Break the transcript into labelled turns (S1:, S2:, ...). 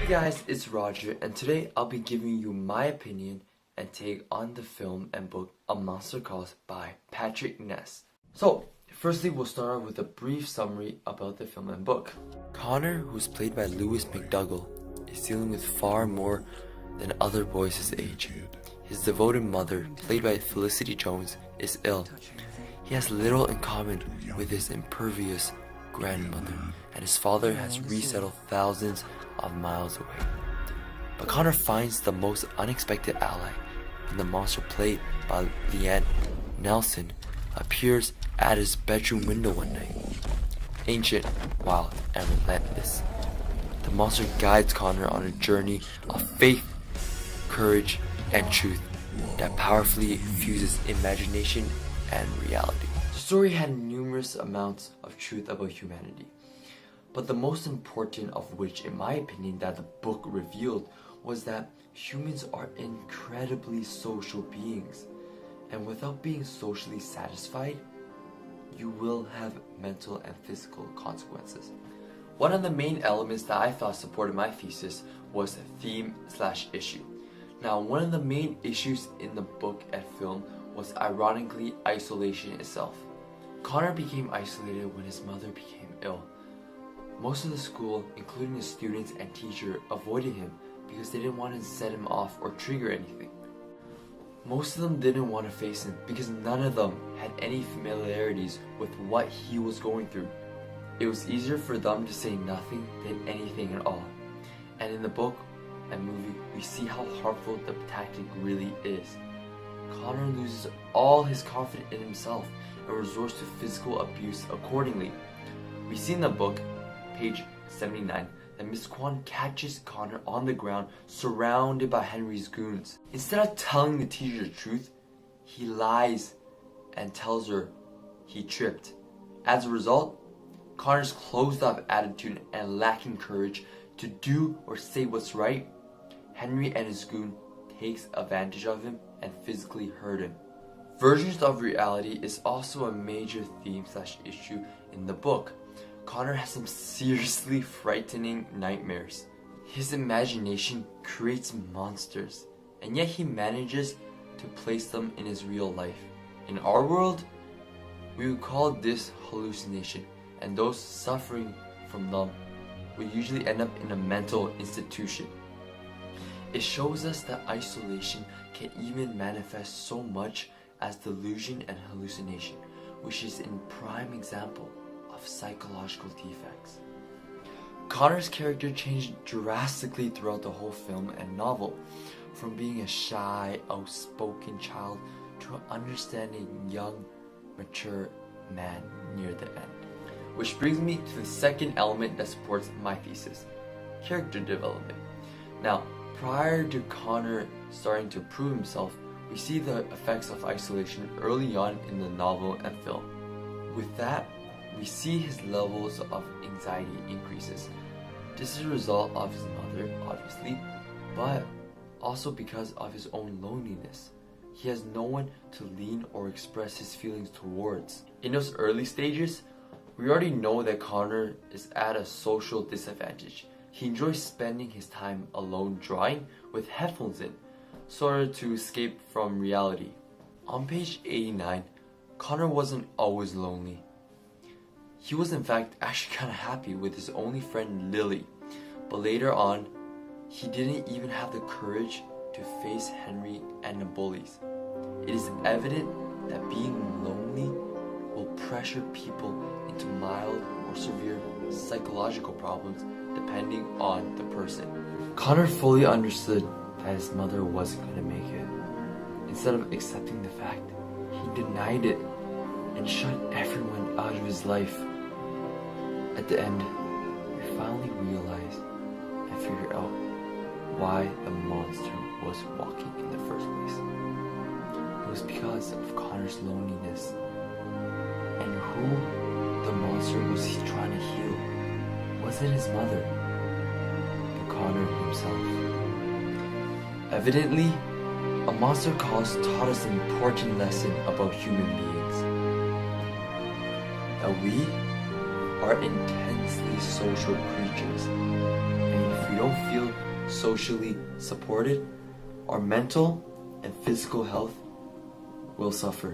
S1: Hey guys, it's Roger, and today I'll be giving you my opinion and take on the film and book A Monster Calls by Patrick Ness. So, firstly we'll start off with a brief summary about the film and book. Connor, who's played by Lewis McDougall, is dealing with far more than other boys his age. His devoted mother, played by Felicity Jones, is ill. He has little in common with his impervious grandmother, and his father has resettled thousands of miles away. But Connor finds the most unexpected ally when the monster played by Leanne Nelson appears at his bedroom window one night. Ancient, wild, and relentless, the monster guides Connor on a journey of faith, courage, and truth that powerfully fuses imagination and reality. The story had numerous amounts of truth about humanity, but the most important of which, in my opinion, that the book revealed was that humans are incredibly social beings, and without being socially satisfied, you will have mental and physical consequences. One of the main elements that I thought supported my thesis was theme/issue. Now, one of the main issues in the book and film was ironically isolation itself. Connor became isolated when his mother became ill. Most of the school, including the students and teacher, avoided him because they didn't want to set him off or trigger anything. Most of them didn't want to face him because none of them had any familiarities with what he was going through. It was easier for them to say nothing than anything at all. And in the book and movie, we see how harmful the tactic really is. Connor loses all his confidence in himself and resorts to physical abuse accordingly. We see in the book, page 79, that Miss Kwan catches Connor on the ground surrounded by Henry's goons. Instead of telling the teacher the truth, he lies and tells her he tripped. As a result, Connor's closed-off attitude and lacking courage to do or say what's right, Henry and his goon takes advantage of him and physically hurt him. Versions of reality is also a major theme/issue in the book. Connor has some seriously frightening nightmares. His imagination creates monsters, and yet he manages to place them in his real life. In our world, we would call this hallucination, and those suffering from them will usually end up in a mental institution. It shows us that isolation can even manifest so much as delusion and hallucination, which is a prime example of psychological defects. Connor's character changed drastically throughout the whole film and novel, from being a shy, outspoken child to an understanding, young, mature man near the end. Which brings me to the second element that supports my thesis: character development. Now, prior to Connor starting to prove himself, we see the effects of isolation early on in the novel and film. With that, we see his levels of anxiety increases. This is a result of his mother, obviously, but also because of his own loneliness. He has no one to lean or express his feelings towards. In those early stages, we already know that Connor is at a social disadvantage. He enjoys spending his time alone drawing with headphones in, sort of to escape from reality. On page 89, Connor wasn't always lonely. He was in fact actually kind of happy with his only friend Lily, but later on, he didn't even have the courage to face Henry and the bullies. It is evident that being lonely will pressure people into mild or severe psychological problems depending on the person. Connor fully understood that his mother wasn't going to make it. Instead of accepting the fact, he denied it and shut everyone out of his life. At the end, we finally realized and figured out why the monster was walking in the first place. It was because of Connor's loneliness. And who the monster was he trying to heal? Wasn't his mother, but Connor himself. Evidently, A Monster Calls taught us an important lesson about human beings. That we are intensely social creatures, and if we don't feel socially supported, our mental and physical health will suffer.